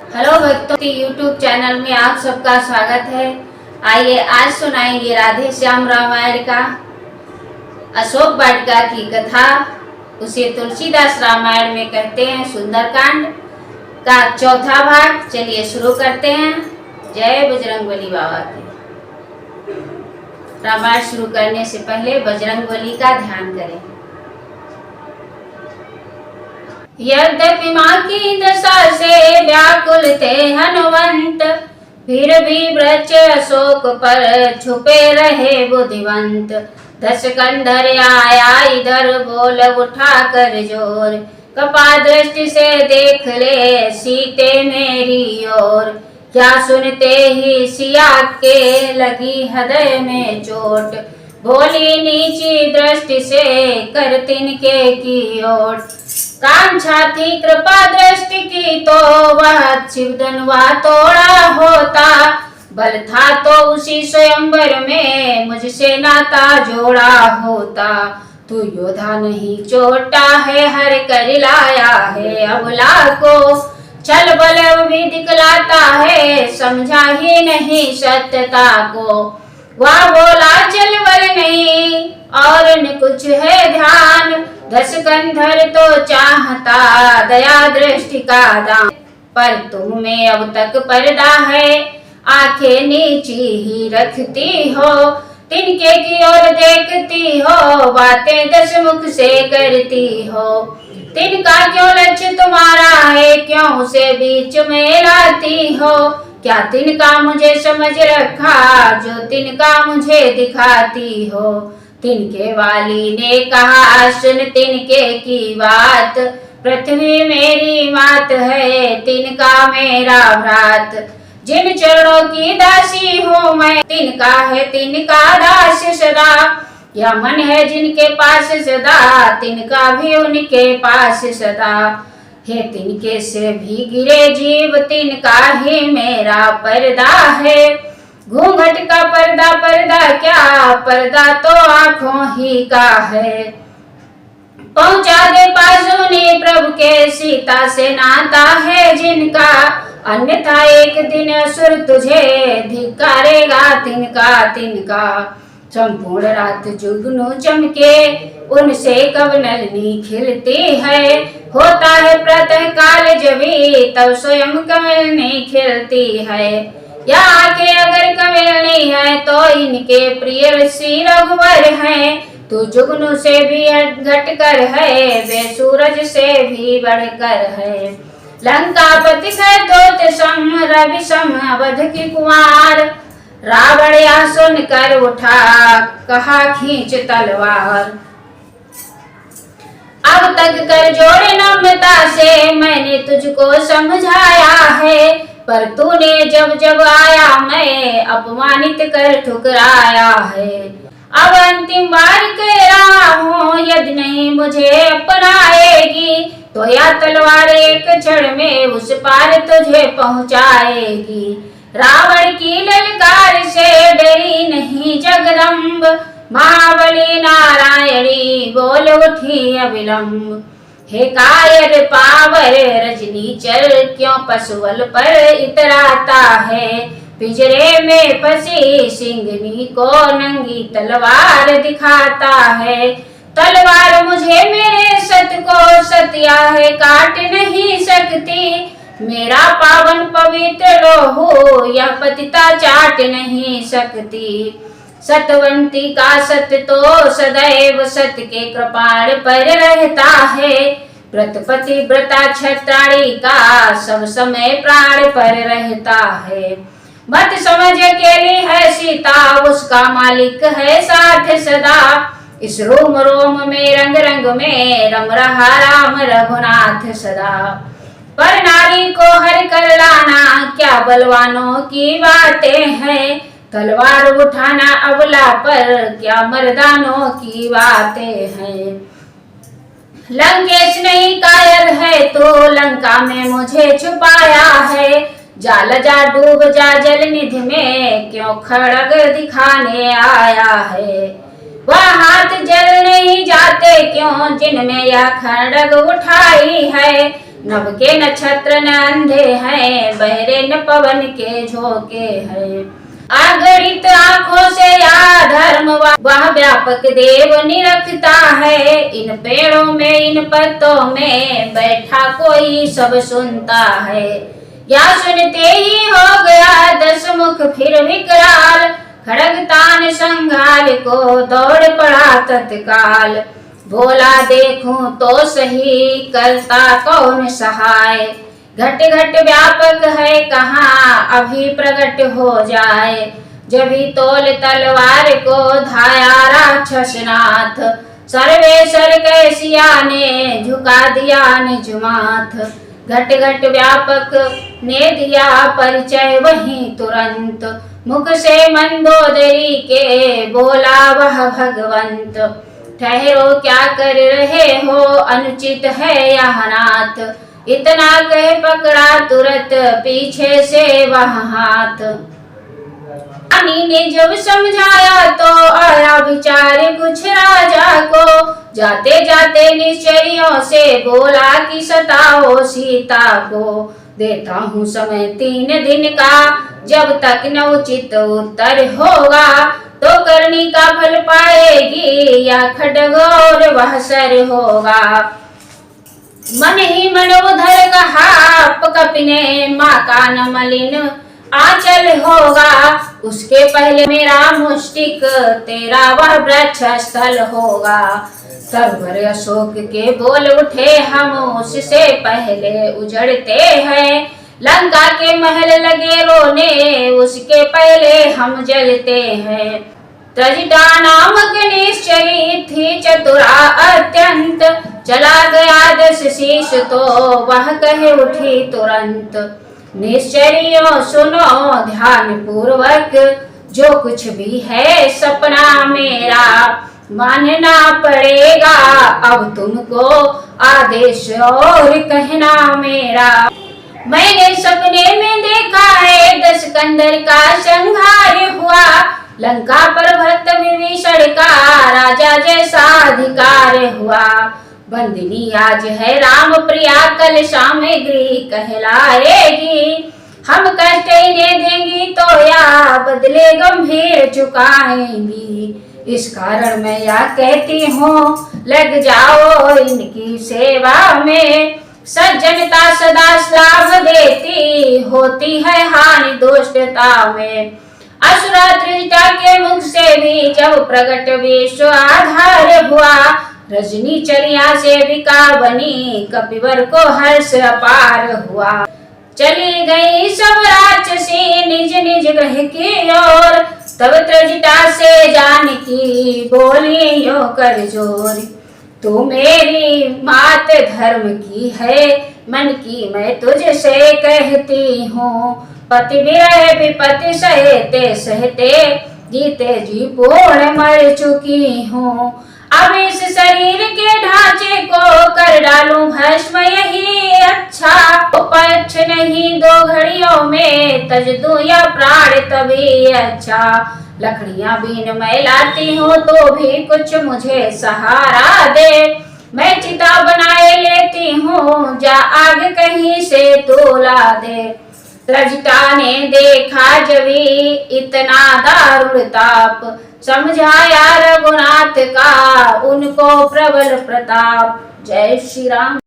Hello भक्तों की YouTube channel में आप सबका स्वागत है। आइए आज सुनाएंगे राधे श्याम रामायण का अशोक वाटिका की कथा। उसे तुलसीदास रामायण में कहते हैं सुंदरकांड का चौथा भाग। चलिए शुरू करते हैं। जय बजरंगबली बाबा की। रामायण शुरू करने से पहले बजरंगबली का ध्यान करें। यद्यपि माँ की दशा से व्याकुल थे हनुमंत, फिर भी वृक्ष अशोक पर छुपे रहे बुद्धिवंत। दस कंधर आया इधर बोल उठा कर जोर, कृपा दृष्टि से देख ले सीते मेरी ओर। क्या सुनते ही सिया के लगी हृदय में चोट, बोली नीची दृष्टि से कर तिनके की ओट। कांक्षा थी कृपा दृष्टि की तो वह शिवधनुआ तोड़ा होता, बल था तो उसी स्वयंवर में मुझसे नाता जोड़ा होता। तू योद्धा नहीं चोटा है हर कर लाया है अबला को, छल बल भी दिखलाता है समझा ही नहीं सत्यता को। वह बोला चल बल नहीं और न कुछ है ध्यान, दस कंधर तो चाहता दया दृष्टि का दान। पर तुम में अब तक पर्दा है आंखें नीची ही रखती हो, तिनके की ओर देखती हो बातें दस मुख से करती हो। तिनका क्यों लक्ष्य तुम्हारा है क्यों उसे बीच में लाती हो, क्या तिनका मुझे समझ रखा जो तिनका मुझे दिखाती हो। तिनके वाली ने कहा सुन तिनके की बात, पृथ्वी मेरी मात है तिनका मेरा भ्रात। जिन चरणों की दासी हूँ मैं तिनका है तिनका दास सदा, या मन है जिनके पास सदा तिनका भी उनके पास सदा। हे तिनके से भी गिरे जीव तिनका ही मेरा पर्दा है, घूंघट का पर्दा पर्दा क्या पर्दा तो आंखों ही का है। पहुंचा दे पास उन्हीं प्रभु के सीता से नाता है जिनका, अन्यथा एक दिन असुर तुझे धिक्कारेगा तिनका तिनका। संपूर्ण रात जुगनू चमके उनसे कब नलनी खिलती है, होता है प्रातः काल जभी तब स्वयं कमलनी खिलती है। या आके अगर कमलनी है तो इनके प्रिय श्री रघुवर हैं, तू जुगनू से भी घट कर है वे सूरज से भी बढ़कर है। लंकापति है दोत सम रवि सम अवध की कुमार, रावण यह सुनकर उठा कहा खींच तलवार। अब तक कर जोड़े नम्रता से मैंने तुझको समझाया है, पर तूने जब जब आया मैं अपमानित कर ठुकराया है। अब अंतिम बार कह रहा हूँ यदि नहीं मुझे अपनाएगी तो या तलवार एक क्षण में उस पार तुझे पहुँचाएगी। रावण की ललकार से डरी नहीं जगदम्ब, महाबली नारायणी बोल उठी अविलंब। हे कायर पावर रजनी चल क्यों पशुबल पर इतराता है, पिंजरे में फंसी सिंगनी को नंगी तलवार दिखाता है। तलवार मुझे मेरे सत को सतिया है काट नहीं सकती, मेरा पावन पवित्र लोहो यह पतिता चाट नहीं सकती। सतवंती का सत्य तो सदैव सत्य के कृपाण पर रहता है, व्रतपति व्रता क्षत्राणी का सब समय प्राण पर रहता है। मत समझ अकेली है सीता उसका मालिक है साथ सदा, इस रोम रोम में रंग रंग में रम रहा राम रघुनाथ सदा। पर नारी को हर कर लाना क्या बलवानों की बातें हैं, तलवार उठाना अबला पर क्या मर्दानों की बातें हैं। लंकेश नहीं कायर है तो लंका में मुझे छुपाया है, जाल जा डूब जा जल निधि में क्यों खड़ग दिखाने आया है। वह हाथ जल नहीं जाते क्यों जिनमें यह खड़ग उठाई है, नभ के नक्षत्र न अंधे हैं, बहरे न पवन के झोंके हैं। अगणित आंखों से या धर्म वह व्यापक देव निरखता है। इन पेड़ों में इन पत्तों में बैठा कोई सब सुनता है। या सुनते ही हो गया 10 मुख फिर विकराल, खड़ग तान संघाल को दौड़ पड़ा तत्काल। बोला देखूं तो सही करता कौन सहाय, घट घट व्यापक है कहाँ अभी प्रकट हो जाए। जभी तोल तलवार को धाया राक्षस नाथ, सर्वेश्वर कैसिया ने झुका दिया निज माथ। घट घट व्यापक ने दिया परिचय वहीं तुरंत, मुख से मंदोदरी के बोला वह भगवंत। ठहरो क्या कर रहे हो अनुचित है यह नाथ, इतना कह पकड़ा तुरंत पीछे से वह हाथ। रानी ने जब समझाया तो आया विचार कुछ राजा को, जाते जाते निश्चरियों से बोला कि सताओ सीता को। देता हूँ समय 3 दिन का, जब तक न उचित उत्तर होगा तो करनी का फल पाएगी या खड्ग और वह सर होगा। मन ही मन उधर कहा कपि ने माँ का न मलिन आंचल होगा, उसके पहले मेरा मुष्टिक तेरा वह वृक्ष स्थल होगा। सरोवर अशोक के बोल उठे हम उससे पहले उजड़ते हैं, लंका के महल लगे रोने उसके पहले हम जलते हैं। त्रजिटा नामक निश्चरी थी चतुरा अत्यंत, चला गया 10 शीश तो वह कहे उठी तुरंत। निश्चरियों सुनो ध्यान पूर्वक, जो कुछ भी है सपना मेरा मानना पड़ेगा अब तुमको आदेश और कहना मेरा। मैंने सपने में देखा है 10 कंदर का संहार हुआ, लंका पर भक्त विभीषण का राजा जैसा अधिकार हुआ। बंदिनी आज है राम प्रिया कल सामग्री कहलाएगी, हम कष्ट इन्हें देंगी तो या बदले गंभीर चुकाएंगी। इस कारण मैं यह कहती हूँ लग जाओ इनकी सेवा में, सज्जनता सदा लाभ देती होती है हानि दुष्टता में। असुरा त्रिजटा के मुख से भी जब प्रकट विश्व आधार हुआ, रजनी चलिया सेविका बनी कपिवर को हर्ष अपार हुआ। चली गई सब राक्षसी निज निज ग्रह की ओर, तब त्रिजटा से जानकी बोली यो कर जोर। तू मेरी मात धर्म की है मन की मैं तुझसे कहती हूँ, पति विरह विपत्ति सहते सहते जीते जी पूर्ण मर चुकी हूँ। अब इस शरीर के ढांचे को कर डालूं भस्म यही अच्छा, पक्ष नहीं 2 घड़ियों में तज दूं या प्राण तभी अच्छा। लकड़ियां बीन मैं लाती हूँ तो भी कुछ मुझे सहारा दे, मैं चिता बनाए लेती हूँ जा आग कहीं से तू ला दे। त्रजटा ने देखा जभी इतना दारुण ताप, समझाया रघुनाथ का उनको प्रबल प्रताप। जय श्री राम।